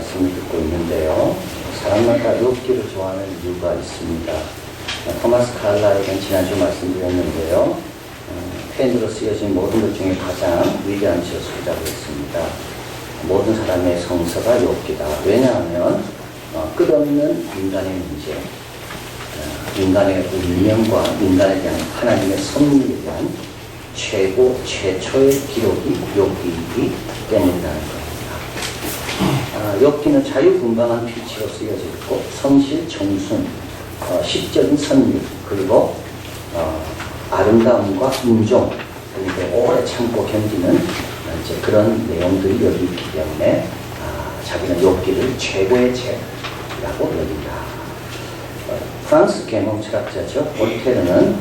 말씀을 듣고 있는데요. 사람마다 욥기를 좋아하는 이유가 있습니다. 토마스 칼라에겐 지난주 말씀드렸는데요. 펜으로 쓰여진 모든 것 중에 가장 위대한 저술이라고 했습니다. 모든 사람의 성서가 욥기다. 왜냐하면 끝없는 인간의 문제, 인간의 운명과 인간에 대한 하나님의 섭리에 대한 최초의 기록이 욥기이기 때문이라는 겁니다. 욥기는 자유분방한 피치로 쓰여져 있고 성실, 정순, 시적인 선율, 그리고 아름다움과 인종, 그리고 오래 참고 견디는 이제 그런 내용들이 여기 있기 때문에 자기는 욥기를 최고의 책이라고 여긴다. 프랑스 계몽 철학자죠. 볼테르는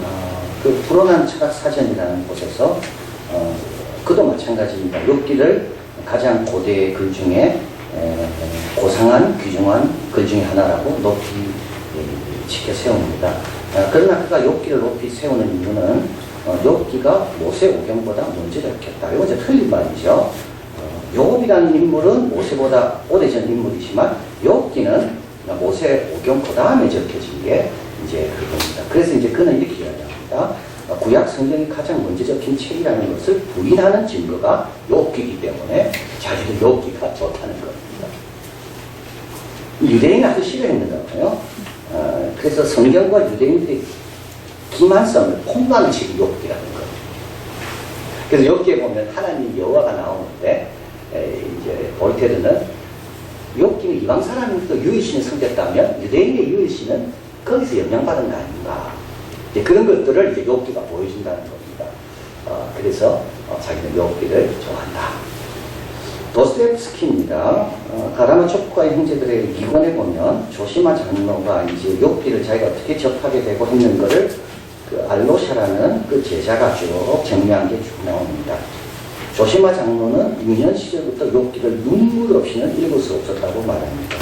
그 불어난 철학 사전이라는 곳에서 그도 마찬가지입니다. 욥기를 가장 고대의 글 중에 고상한 귀중한 글 중에 하나라고 높이 지켜 세웁니다. 그러나 그가 욥기를 높이 세우는 이유는 욥기가 모세오경보다 먼저 적혔다. 이건 이제 틀린 말이죠. 욥이라는 인물은 모세보다 오래전 인물이지만 욥기는 모세오경 그 다음에 적혀진 게 이제 그겁니다. 그래서 이제 그는 이렇게 이야기합니다. 구약 성경이 가장 먼저 적힌 책이라는 것을 부인하는 증거가 욥기이기 때문에 자기도 욥기가 좋다는 겁니다. 유대인이 아주 싫어했는 거예요. 그래서 성경과 유대인들의 기만성을 폭로하는 책이 욥기라는 거예요. 그래서 욥기에 보면 하나님 여호와가 나오는데 이제 볼테르는 욥기는 이방 사람이 또 유일신을 섬겼다면 유대인의 유일신은 거기서 영향받은 거 아닌가. 이제 그런 것들을 이제 욥기가 보여준다는 겁니다. 그래서 자기는 욥기를 좋아한다. 도스토옙스키입니다. 가라마초프가의 형제들의 기권에 보면 조시마 장로가 이제 욥기를 자기가 어떻게 접하게 되고 했는 거를 그 알로샤라는 그 제자가 쭉 정리한 게 쭉 나옵니다. 조시마 장로는 유년 시절부터 욥기를 눈물 없이는 읽을 수 없었다고 말합니다.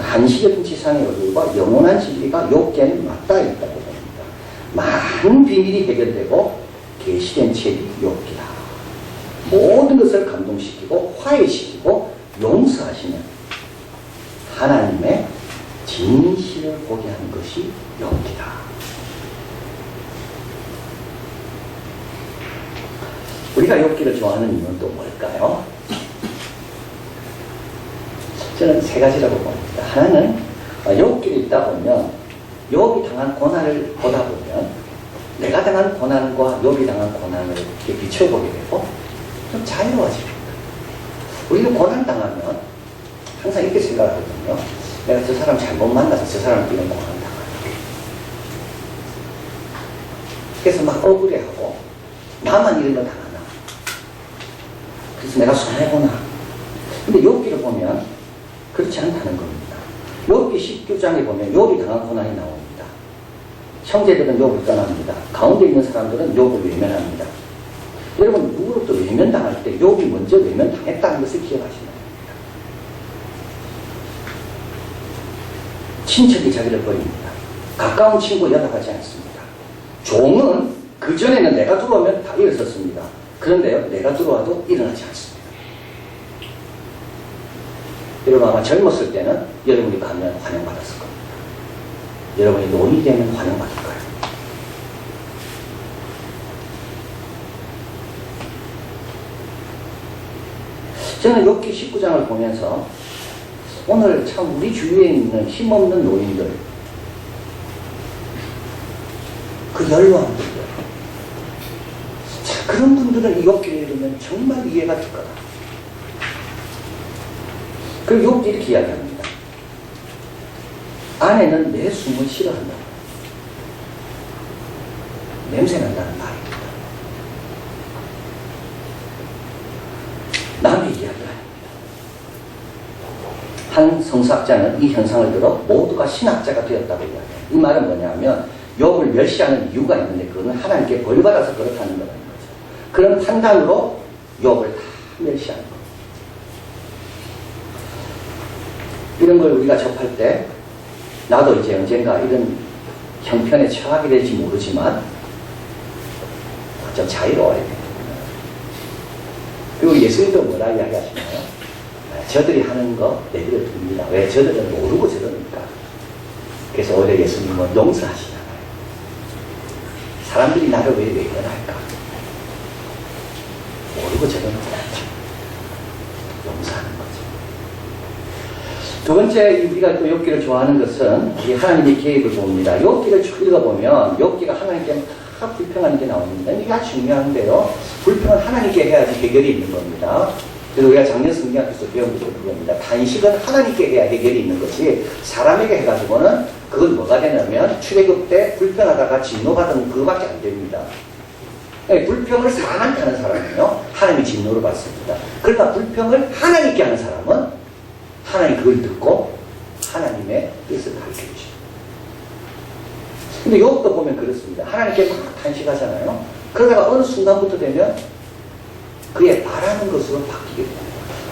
한시적인 지상의 얼굴과 영원한 진리가 욥기에는 맞닿아 있다고 봅니다. 많은 비밀이 해결되고 계시된 책이 욥기다. 모든 것을 감동시키고 화해시키고 용서하시는 하나님의 진실을 보게 하는 것이 욥기다. 우리가 욥기를 좋아하는 이유는 또 뭘까요? 저는 세 가지라고 봅니다. 하나는 욥기를 읽다 보면 욥이 당한 고난을 보다 보면 내가 당한 고난과 욥이 당한 고난을 이렇게 비춰보게 되고 좀 자유로워집니다. 우리는 고난 당하면 항상 이렇게 생각하거든요. 내가 저 사람 잘못 만나서 저 사람한테 이런 고난 당하다. 그래서 막 억울해하고 나만 이런 거 당하나. 그래서 내가 손해보나. 근데 욥기를 보면 그렇지 않다는 겁니다. 욥기 19장에 보면 욥이 당한 고난이 나옵니다. 형제들은 욥을 떠납니다. 가운데 있는 사람들은 욥을 외면합니다. 여러분 누구로부터 외면당할 때 욥이 먼저 외면당했다는 것을 기억하시면 됩니다. 친척이 자기를 버립니다. 가까운 친구 연락하지 않습니다. 종은 그전에는 내가 들어오면 다 일어섰습니다. 그런데요, 내가 들어와도 일어나지 않습니다. 여러분 아마 젊었을 때는 여러분이 가면 환영받았을 겁니다. 여러분이 노인이 되면 환영받을 거예요. 저는 욥기 19장을 보면서 오늘 참 우리 주위에 있는 힘없는 노인들, 그 연로한 분들, 자, 그런 분들은 이 욥기를 읽으면 정말 이해가 될 거다. 그리고 욥기 이렇게 이야기합니다. 아내는 내 숨을 싫어한다. 냄새난다는 말입니다. 남의 이야기가 아닙니다. 한 성사학자는 이 현상을 들어 모두가 신학자가 되었다고 이야기해요. 이 말은 뭐냐면 욥을 멸시하는 이유가 있는데 그거는 하나님께 벌받아서 그렇다는 거라는 거죠. 그런 판단으로 욥을 다 멸시하는 겁니다. 이런 걸 우리가 접할 때 나도 이제 언젠가 이런 형편에 처하게 될지 모르지만 좀 자유로워야 됩니다. 그리고 예수님도 뭐라 이야기하시나요? 저들이 하는 거 내버려 둡니다. 왜? 저들은 모르고 저러니까. 그래서 오히려 예수님은 용서하시잖아요. 사람들이 나를 왜 외면할까? 모르고 저러니까 용서하는 거죠. 두 번째, 우리가 또 욥기를 좋아하는 것은 우리 하나님의 계획을 봅니다. 욥기를 쭉 읽어보면 욥기가 하나님께 다 불평하는 게 나오는데 이게 아주 중요한데요. 불평은 하나님께 해야지 해결이 있는 겁니다. 그래서 우리가 작년 성경학교에서 배운 것도 그겁니다. 단식은 하나님께 해야 해결이 있는 것이 사람에게 해가지고는 그건 뭐가 되냐면 출애굽 때 불평하다가 진노받은 그거밖에 안 됩니다. 불평을 사람한테 하는 사람은요 하나님이 진노를 받습니다. 그러나 불평을 하나님께 하는 사람은 하나님 그걸 듣고 하나님의 뜻을 가르쳐주십니다. 근데 욥도 보면 그렇습니다. 하나님께 막 탄식하잖아요. 그러다가 어느 순간부터 되면 그의 바라는 것으로 바뀌게 됩니다.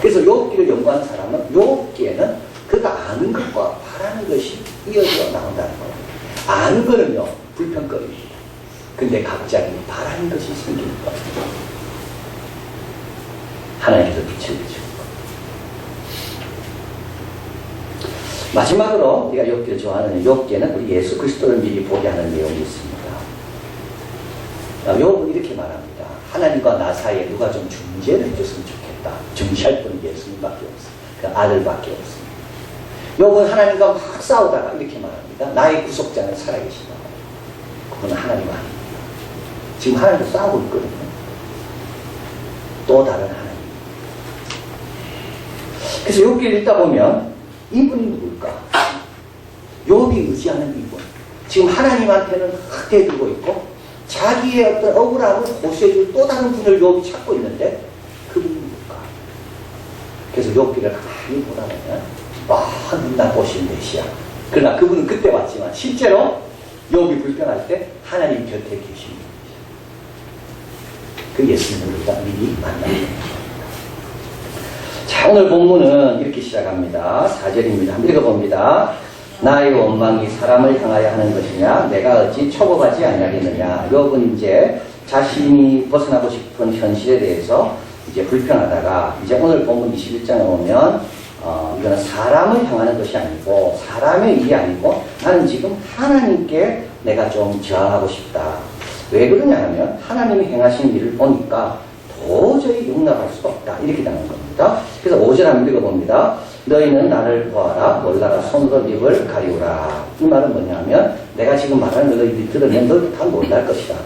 그래서 욥기를 연구하는 사람은 욥기에는 그가 아는 것과 바라는 것이 이어져 나온다는 거예요. 아는 거는요 불평거리입니다. 근데 갑자기 바라는 것이 생기는 거예요. 하나님께서 빛을 내주는 거예요. 마지막으로 우리가 욥기를 좋아하는 욥기에는 우리 예수 그리스도를 미리 보게 하는 내용이 있습니다. 욥은 이렇게 말합니다. 하나님과 나 사이에 누가 좀 중재를 해줬으면 좋겠다. 중재할 분은 예수님밖에 없어요. 그 아들밖에 없습니다. 욥은 하나님과 막 싸우다가 이렇게 말합니다. 나의 구속자는 살아계시다. 그건 하나님 아닙니다. 지금 하나님과 싸우고 있거든요. 또 다른 하나님. 그래서 욥기를 읽다 보면 이분이 누굴까? 욥이 의지하는 이분. 지금 하나님한테는 크게 들고 있고 자기의 어떤 억울함을 호소해줄 또 다른 분을 욥이 찾고 있는데 그분이 누굴까? 그래서 욥기를 가만히 보다 보면 나 보신 메시아. 그러나 그분은 그때 왔지만 실제로 욥이 불평할 때 하나님 곁에 계신 분이죠. 그 예수님을 우리가 미리 만나게 됩니다. 자, 오늘 본문은 이렇게 시작합니다. 4절입니다. 한번 읽어봅니다. 나의 원망이 사람을 향하여 하는 것이냐? 내가 어찌 초법하지 아니하겠느냐? 욥은 이제 자신이 벗어나고 싶은 현실에 대해서 이제 불평하다가 이제 오늘 본문 21장에 오면 이거는 사람을 향하는 것이 아니고 사람의 일이 아니고 나는 지금 하나님께 내가 좀 저항하고 싶다. 왜 그러냐 하면 하나님이 행하신 일을 보니까 도저히 용납할 수가 없다. 이렇게 나오는 겁니다. 그래서 5절 한번 읽어봅니다. 너희는 나를 보아라. 몰라라. 손으로 입을 가리우라. 이 말은 뭐냐면 내가 지금 말하는 걸 너희들이 들으면 너희도 다 놀랄 것이다.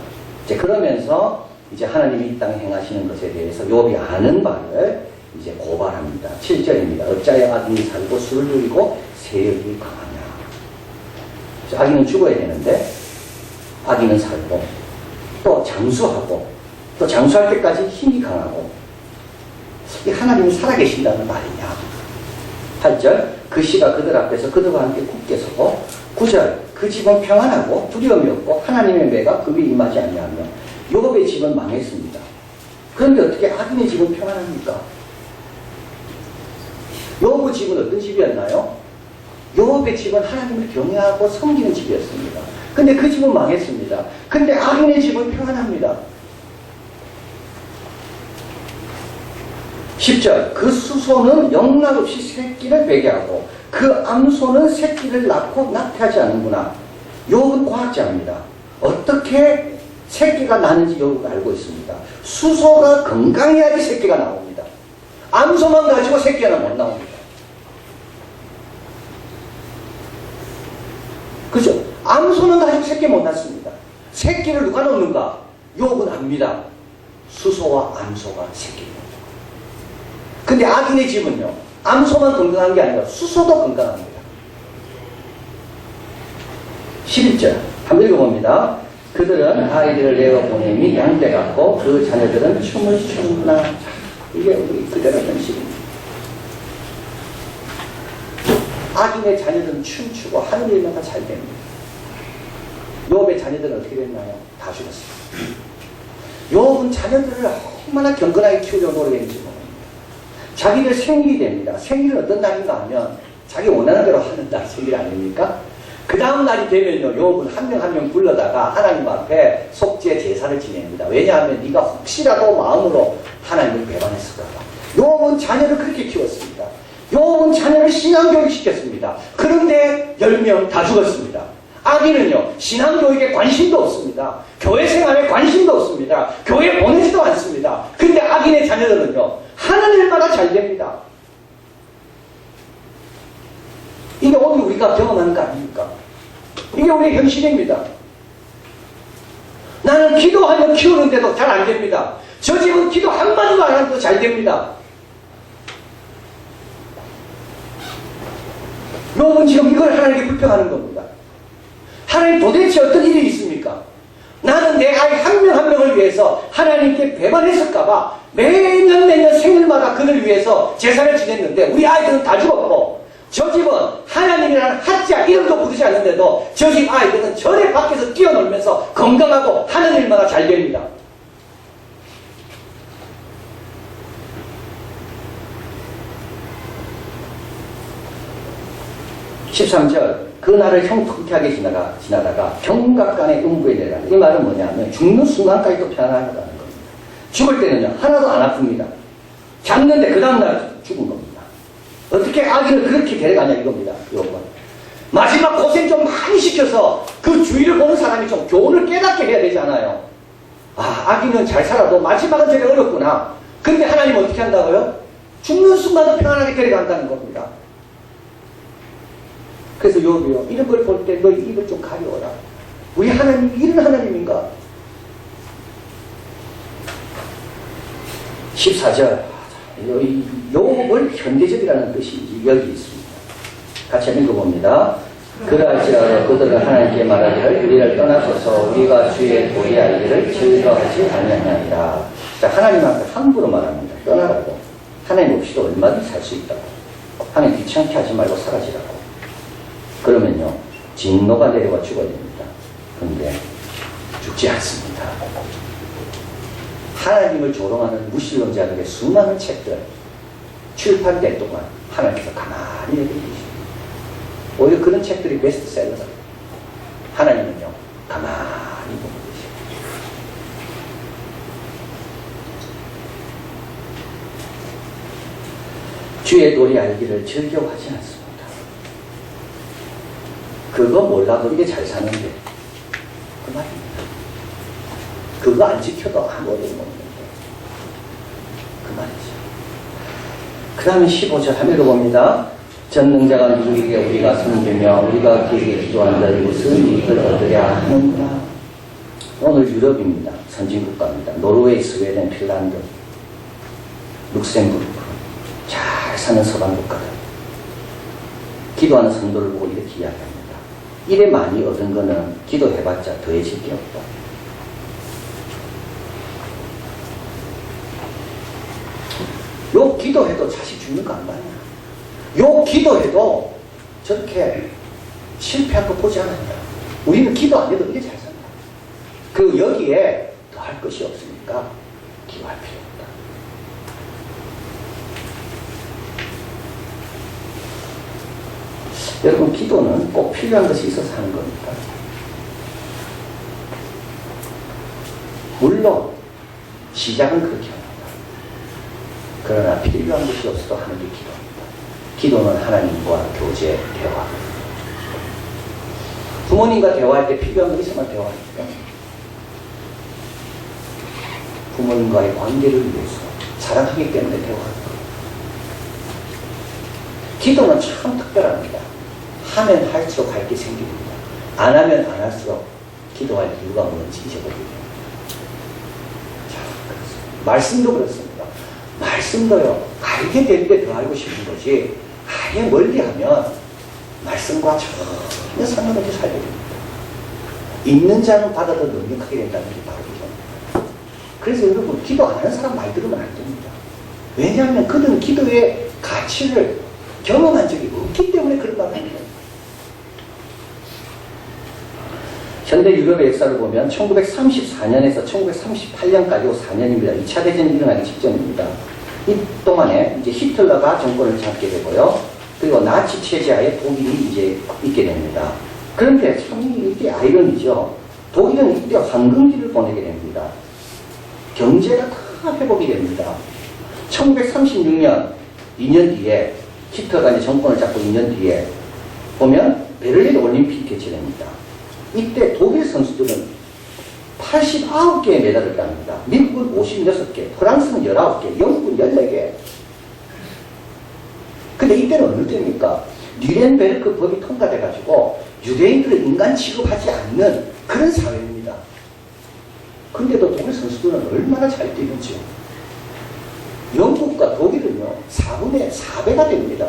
이제 그러면서 이제 하나님이 이 땅에 행하시는 것에 대해서 욥이 아는 바를 이제 고발합니다. 7절입니다. 어찌하여 악인이 살고 술을 누리고 세력이 강하냐. 악인은 죽어야 되는데 악인은 살고 또 장수하고 또 장수할 때까지 힘이 강하고 이 하나님이 살아계신다는 말이냐. 8절 그 씨가 그들 앞에서 그들과 함께 굳게 서고 9절 그 집은 평안하고 두려움이 없고 하나님의 매가 그 위에 임하지 아니하며 욥의 집은 망했습니다. 그런데 어떻게 악인의 집은 평안합니까? 욥의 집은 어떤 집이었나요? 욥의 집은 하나님을 경외하고 섬기는 집이었습니다. 근데 그 집은 망했습니다. 근데 악인의 집은 평안합니다. 10절 그 수소는 영락없이 새끼를 베게 하고 그 암소는 새끼를 낳고 낙태하지 않는구나. 욥은 과학자입니다. 어떻게 새끼가 나는지 욥은 알고 있습니다. 수소가 건강해야지 새끼가 나옵니다. 암소만 가지고 새끼는 못 나옵니다. 그죠? 암소는 가지고 새끼 못 낳습니다. 새끼를 누가 놓는가? 욥은 압니다. 수소와 암소가 새끼를 낳는다. 근데 악인의 집은요, 암소만 건강한 게 아니라 수소도 건강합니다. 11절 한번 읽어봅니다. 그들은 아이들을 내어 보내니 양떼 같고 그 자녀들은 춤을 추는구나. 이게 우리 그대로 현실입니다. 악인의 자녀들은 춤추고 하는 일마다 잘 됩니다. 욥의 자녀들은 어떻게 됐나요? 다 죽었습니다. 욥은 자녀들을 얼마나 경건하게 키우려고 노력했는지 모릅니다. 자기들 생일이 됩니다. 생일은 어떤 날인가 하면 자기 원하는 대로 하는 날 생일 아닙니까? 그 다음 날이 되면요, 욥은 한 명 한 명 불러다가 하나님 앞에 속죄 제사를 지냅니다. 왜냐하면 네가 혹시라도 마음으로 하나님을 배반했을까 봐. 욥은 자녀를 그렇게 키웠습니다. 욥은 자녀를 신앙교육 시켰습니다. 그런데 10명 다 죽었습니다. 아기는요, 신앙교육에 관심도 없습니다. 교회 생활에 관심도 없습니다. 교회 보내지도 않습니다. 근데 아기네 자녀들은요, 하는 일마다 잘 됩니다. 이게 오늘 우리가 경험하는 거 아닙니까? 이게 우리의 현실입니다. 나는 기도하며 키우는데도 잘 안 됩니다. 저 집은 기도 한마디도 안 해도 잘 됩니다. 욥은 지금 이걸 하나님께 불평하는 겁니다. 하나님 도대체 어떤 일이 있습니까? 나는 내 아이 한 명 한 명을 위해서 하나님께 배반했을까봐 매년 생일마다 그를 위해서 제사를 지냈는데 우리 아이들은 다 죽었고 저 집은 하나님이라는 하자 이름도 부르지 않는데도 저 집 아이들은 절에 밖에서 뛰어놀면서 건강하고 하는 일마다 잘 됩니다. (13절) 그 날을 형통케하게 지나다가 경각간의 음부에 내려가는 이 말은 뭐냐면 죽는 순간까지도 편안하다는 겁니다. 죽을 때는요 하나도 안 아픕니다. 잡는데 그 다음날 죽은 겁니다. 어떻게 아기를 그렇게 데려가냐 이겁니다. 이건 마지막 고생 좀 많이 시켜서 그 주위를 보는 사람이 좀 교훈을 깨닫게 해야 되잖아요. 아, 아기는 잘 살아도 마지막은 되게 어렵구나. 근데 하나님 어떻게 한다고요? 죽는 순간도 편안하게 데려간다는 겁니다. 그래서 욥이요, 이런 걸 볼 때 너 입을 좀 가려워라. 우리 하나님이 이런 하나님인가? 14절 욥을 현대적이라는 뜻이 여기 있습니다. 같이 읽어봅니다. 그러할지라도 그들은 하나님께 말하기를 우리를 떠나소서 우리가 주의 도리 알기를 즐거워하지 아니하나이다. 자, 하나님한테 함부로 말합니다. 떠나라고. 하나님 없이도 얼마든지 살 수 있다고. 하나님 귀찮게 하지 말고 사라지라고. 그러면요 진노가 내려와 죽어야 됩니다. 그런데 죽지 않습니다. 하나님을 조롱하는 무신론자들의 수많은 책들 출판될 동안 하나님께서 가만히 내려주십니다. 오히려 그런 책들이 베스트셀러다. 하나님은요 가만히 보고 계십니다. 주의 도리 알기를 즐겨하지 않습니다. 그거 몰라도 이게 잘 사는데 그 말입니다. 그거 안 지켜도 아무 어려움 없는데 그 말이죠. 그 다음에 15절 하면 봅니다. 전능자가 누구에게 우리가 섬기며 우리가 그에게 기도한들 무슨 이익을 얻으랴 하는구나. 오늘 유럽입니다. 선진국가입니다. 노르웨이, 스웨덴, 핀란드, 룩셈부르크 잘 사는 서방국가들 기도하는 성도를 보고 이렇게 이야기합니다. 이래 많이 얻은 거는 기도해봤자 더해질 게 없다. 요 기도해도 자식 죽는 거 안 봐요. 요 기도해도 저렇게 실패한 거 보지 않았냐. 우리는 기도 안 해도 이게 잘 산다. 그리고 여기에 더 할 것이 없으니까 기도할 필요 없다. 여러분 기도는 꼭 필요한 것이 있어서 하는 겁니까? 물론 시작은 그렇게 합니다. 그러나 필요한 것이 없어도 하는 게 기도입니다. 기도는 하나님과 교제, 대화. 부모님과 대화할 때 필요한 것이 있으면 대화합니다. 부모님과의 관계를 위해서 사랑하기 때문에 대화합니다. 기도는 참 특별합니다. 하면 할수록 할 게 생깁니다. 안 하면 안 할수록 기도할 이유가 뭔지 잊어버리게 됩니다. 자, 그렇습니다. 말씀도 그렇습니다. 말씀도요, 알게 되는데 더 알고 싶은 거지, 아예 멀리 하면 말씀과 전혀 상관없이 살게 됩니다. 있는 자는 받아 더 능력하게 된다는 게 바로 이겁니다. 그래서 여러분, 기도 안 하는 사람 말 들으면 안 됩니다. 왜냐하면 그들은 기도의 가치를 경험한 적이 없기 때문에 그런 말을 합니다. 현대 유럽의 역사를 보면 1934년에서 1938년까지 4년입니다. 2차 대전이 일어나기 직전입니다. 이 동안에 이제 히틀러가 정권을 잡게 되고요. 그리고 나치 체제하에 독일이 이제 있게 됩니다. 그런데 참 이게 아이러니죠. 독일은 이때 황금기를 보내게 됩니다. 경제가 다 회복이 됩니다. 1936년, 2년 뒤에 히틀러가 이제 정권을 잡고 2년 뒤에 보면 베를린 올림픽이 개최됩니다. 이때 독일 선수들은 89개의 메달을 땁니다. 미국은 56개, 프랑스는 19개, 영국은 14개. 근데 이때는 어느 때입니까? 뉘렌베르크 법이 통과돼가지고 유대인들을 인간 취급하지 않는 그런 사회입니다. 근데도 독일 선수들은 얼마나 잘 뛰는지요. 영국과 독일은요, 4분의 4배가 됩니다.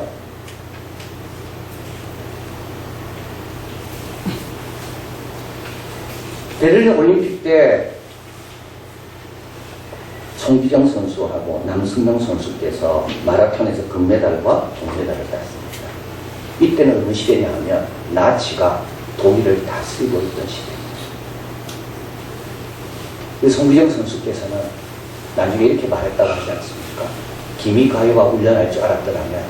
베를린 올림픽 때 송기정 선수하고 남승명 선수께서 마라톤에서 금메달과 동메달을 땄습니다. 이때는 어느 시대냐 하면 나치가 독일을 다스리고 있던 시대입니다. 송기정 선수께서는 나중에 이렇게 말했다고 하지 않습니까? 김이 가요가 훈련할 줄 알았더라면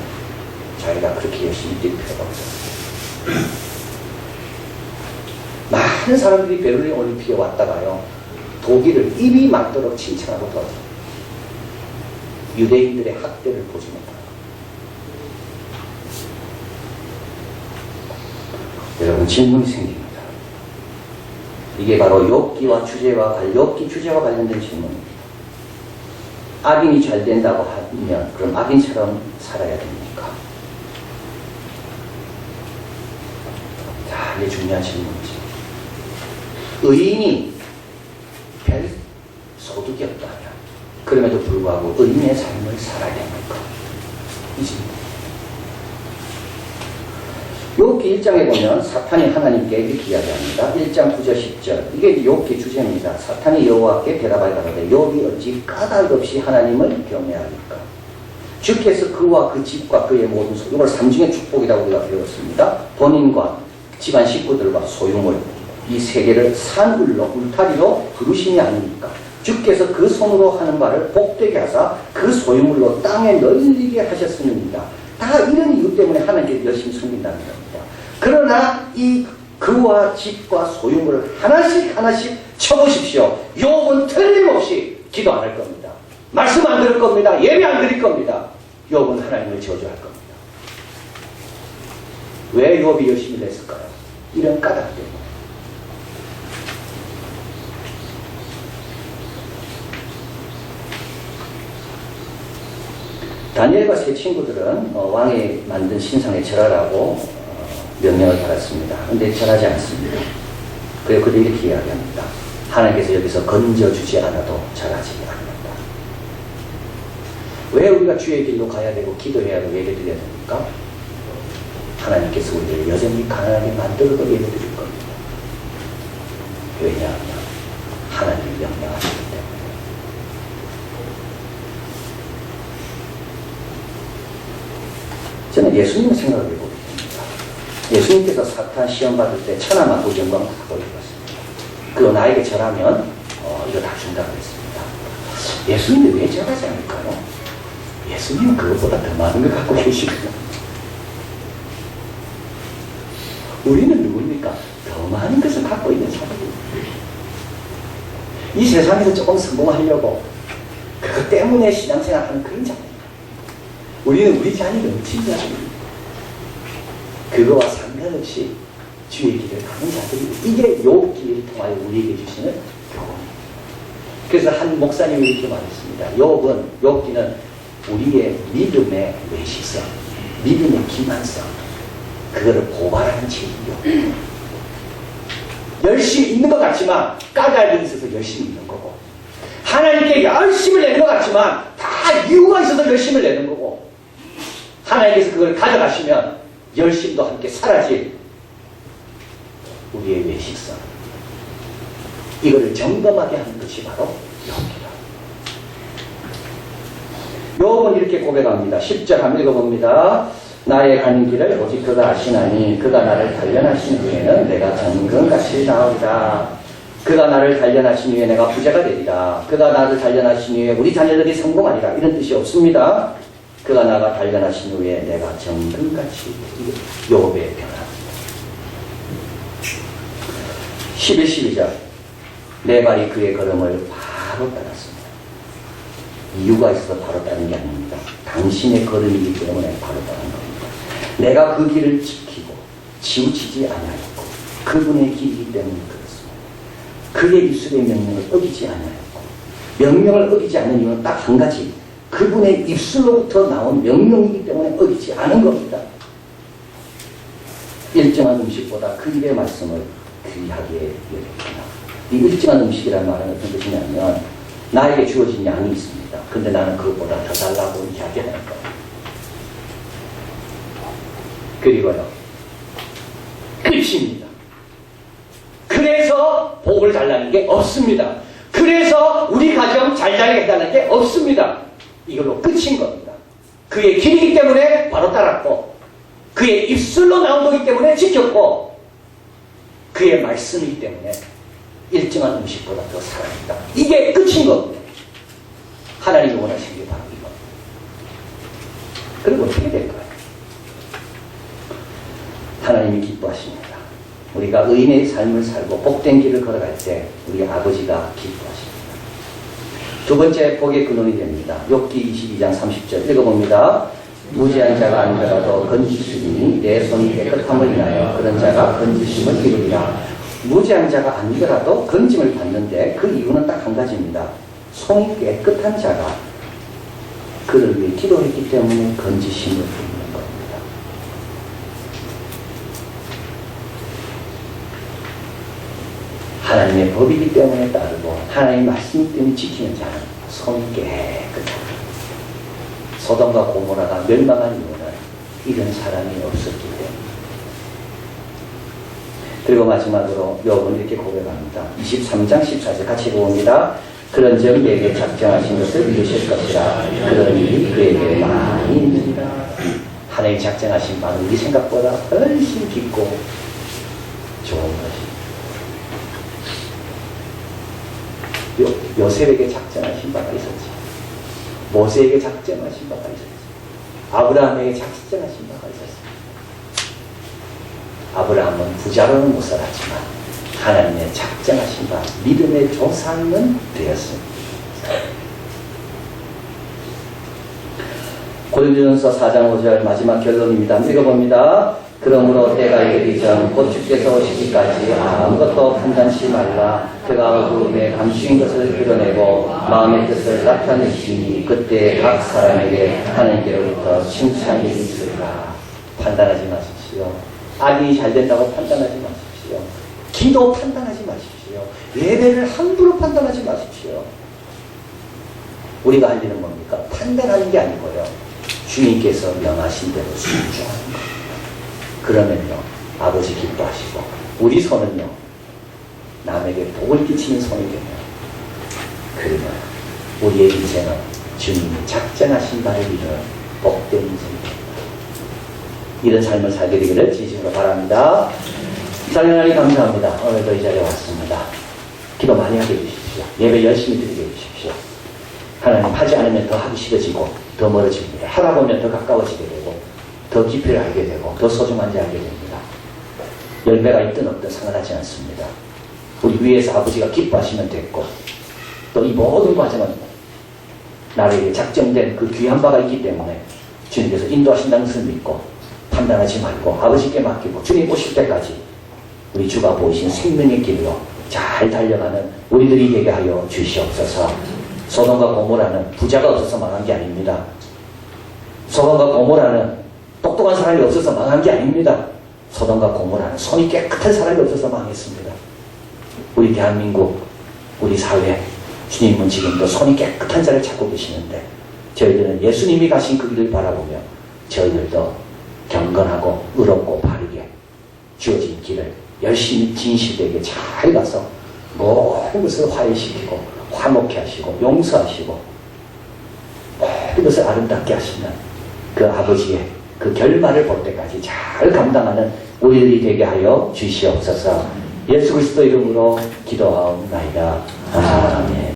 자기가 그렇게 열심히 뛸 필요가 없었습니다. 많은 사람들이 베를린 올림픽에 왔다가요, 독일을 입이 맞도록 칭찬하고 돌아갑니다. 유대인들의 학대를 보지 못하고. 여러분, 질문이 생깁니다. 이게 바로 욥기 주제와 관련된 질문입니다. 악인이 잘 된다고 하면 그럼 악인처럼 살아야 됩니까? 자, 이게 중요한 질문이죠. 의인이 별 소득이 없다면 그럼에도 불구하고 의인의 삶을 살아야 됩니까? 이 질문. 욥기 1장에 보면 사탄이 하나님께 이렇게 이야기합니다. 1장 9절 10절. 이게 욥기 주제입니다. 사탄이 여호와께 대답하여 가로되 욥이 어찌 까닭 없이 하나님을 경외하니까. 주께서 그와 그 집과 그의 모든 소유, 이걸 삼중의 축복이라고 우리가 배웠습니다. 본인과 집안 식구들과 소유물, 이 세 개를 산울로 울타리로 부르심이 아닙니까? 주께서 그 손으로 하는 바를 복되게 하사 그 소유물로 땅에 널리게 하셨습니다. 다 이런 이유 때문에 하나님께 열심히 섬긴다는 겁니다. 그러나 이 그와 집과 소유물을 하나씩 쳐보십시오. 욥은 틀림없이 기도 안 할 겁니다. 말씀 안 들을 겁니다. 예배 안 드릴 겁니다. 욥은 하나님을 저주할 겁니다. 왜 욥이 열심히 냈을까요? 이런 까닭 때문에. 다니엘과 세 친구들은 왕이 만든 신상에 절하라고 명령을 받았습니다. 그런데 절하지 않습니다. 그리고 그들이 이렇게 이야기합니다. 하나님께서 여기서 건져주지 않아도 절하지 않는다. 왜 우리가 주의 길로 가야 되고 기도해야 하고 예배 드려야 됩니까? 하나님께서 우리를 여전히 가난하게 만들어도 예배 드릴 겁니다. 왜냐하면 하나님이 명령하시기 때문에. 저는 예수님을 생각을 해보게 됩니다. 예수님께서 사탄 시험 받을 때 천하만국 영광 다 보여주었습니다. 그거 나에게 절하면 이거 다 준다고 했습니다. 예수님이 왜 절하지 않을까요? 예수님은 그것보다 더 많은 걸 갖고 계시거든요. 우리는 누굽니까? 더 많은 것을 갖고 있는 사람입니다. 이 세상에서 조금 성공하려고 그것 때문에 신앙생활하는 그런 자입니다. 우리는 우리 자녀 넘친 자들입니다. 그거와 상관없이 주의 길을 가는 자들입니다. 이게 욥기를 통하여 우리에게 주시는 교훈입니다. 그래서 한 목사님이 이렇게 말했습니다. 욥기는 우리의 믿음의 외식성, 믿음의 기만성, 그거를 고발하는 책이요. 열심히 있는 것 같지만 까닭이 있어서 열심히 있는 거고, 하나님께 열심을 내는 것 같지만 다 이유가 있어서 열심을 내는 거고, 하나님께서 그걸 가져가시면 열심도 함께 사라질 우리의 외식성, 이거를 점검하게 하는 것이 바로 욥이다. 욥은 이렇게 고백합니다. 10절 한번 읽어봅니다. 나의 가는 길을 오직 그가 아시나니 그가 나를 단련하신 후에는 내가 정금같이 나오리라. 그가 나를 단련하신 후에 내가 부자가 되리라. 그가 나를 단련하신 후에 우리 자녀들이 성공하리라. 이런 뜻이 없습니다. 그가 나가 단련하신 후에 내가 정금같이 욥의 변화. 11, 12절. 내 발이 그의 걸음을 바로 따랐습니다. 이유가 있어서 바로 따른 게 아닙니다. 당신의 걸음이기 때문에 바로 따른 겁니다. 내가 그 길을 지키고 치우치지 아니하였고 그분의 길이기 때문에 그렇습니다. 그의 입술의 명령을 어기지 아니하였고 명령을 어기지 않는 이유는 딱 한 가지, 그분의 입술로부터 나온 명령이기 때문에 어기지 않은 겁니다. 일정한 음식보다 그 입의 말씀을 귀하게 여깁니다. 이 일정한 음식이라는 말은 어떤 뜻이냐면 나에게 주어진 양이 있습니다. 근데 나는 그것보다 더 달라고 이야기하는 거예요. 그리고요, 끝입니다. 그래서 복을 달라는 게 없습니다. 그래서 우리 가정 잘 자게 해달라는 게 없습니다. 이걸로 끝인 겁니다. 그의 길이기 때문에 바로 따랐고, 그의 입술로 나온 거기 때문에 지켰고, 그의 말씀이기 때문에 일정한 음식보다 더 사랑합니다. 이게 끝인 겁니다. 하나님이 원하시는 게 바로 이겁니다. 그리고 어떻게 될까요? 하나님이 기뻐하십니다. 우리가 의인의 삶을 살고 복된 길을 걸어갈 때 우리 아버지가 기뻐하십니다. 두 번째 복의 근원이 됩니다. 욥기 22장 30절 읽어봅니다. 무지한 자가 아니더라도 건지심이 내 손이 깨끗함을 인하여 그런 자가 건지심을 이루리라. 무지한 자가 아니더라도 건짐을 받는데 그 이유는 딱 한 가지입니다. 손이 깨끗한 자가 그를 위해 기도했기 때문에 건지심을 이루는 겁니다. 하나님의 법이기 때문에 따르고 하나님의 말씀 때문에 지키는 자는 손이 깨끗합니다. 소돔과 고모라가 멸망한 이유는 이런 사람이 없었기 때문에. 그리고 마지막으로 욥은 이렇게 고백합니다. 23장 14절 같이 읽어봅니다. 그런즉 내게 작정하신 것을 이루실 것이라. 그런 일이 그에게 많이 있느니라. 하나님 작정하신 바는 우리 생각보다 훨씬 깊고 좋은 것입니다. 요셉에게 작정하신 바가 있었지. 모세에게 작정하신 바가 있었지. 아브라함에게 작정하신 바가 있었습니다. 아브라함은 부자로는 못 살았지만 하나님의 작정하신 바 믿음의 조상은 되었습니다. 고린도전서 4장 5절 마지막 결론입니다. 읽어봅니다. 그러므로 때가 이르기 전 곧 주께서 오시기까지 아무것도 판단치 말라. 그가 어두움에 감추인 것을 드러내고 마음의 뜻을 나타내시니 그때 각 사람에게 하나님께로부터 칭찬이 있으리라. 판단하지 마십시오. 악이 잘 된다고 판단하지 마십시오. 기도 판단하지 마십시오. 예배를 함부로 판단하지 마십시오. 우리가 할 일은 뭡니까? 판단하는 게 아니고요. 주님께서 명하신 대로 순종하는 겁니다. 그러면요, 아버지 기뻐하시고 우리 손은요, 남에게 복을 끼치는 손이 되면 그러면 우리의 인생은 주님이 작정하신 바를 이루는 복된 인생이 됩니다. 이런 삶을 살게 되기를 진심으로 바랍니다. 살린 하나님 감사합니다. 오늘도 이 자리에 왔습니다. 기도 많이 하게 해주십시오. 예배 열심히 드리게 해주십시오. 하나님 하지 않으면 더 하기 싫어지고 더 멀어집니다. 하다 보면 더 가까워지게 되고 더 깊이를 알게 되고 더 소중한지 알게 됩니다. 열매가 있든 없든 상관하지 않습니다. 우리 위에서 아버지가 기뻐하시면 됐고 또 이 모든 과정은 나에게 작정된 그 귀한 바가 있기 때문에 주님께서 인도하신다는 것을 믿고 판단하지 말고 아버지께 맡기고 주님 오실 때까지 우리 주가 보이신 생명의 길로 잘 달려가는 우리들이 되게 하여 주시옵소서. 소돔과 고모라는 부자가 없어서 망한 게 아닙니다. 소돔과 고모라는 똑똑한 사람이 없어서 망한 게 아닙니다. 소돔과 고모라는 손이 깨끗한 사람이 없어서 망했습니다. 우리 대한민국, 우리 사회, 주님은 지금도 손이 깨끗한 자를 찾고 계시는데 저희들은 예수님이 가신 그 길을 바라보며 저희들도 경건하고 의롭고 바르게 주어진 길을 열심히 진실되게 잘 가서 모든 것을 화해시키고 화목케 하시고 용서하시고 모든 것을 아름답게 하시는 그 아버지의 그 결말을 볼 때까지 잘 감당하는 우리들이 되게 하여 주시옵소서. 예수 그리스도 이름으로 기도하옵나이다. 아멘.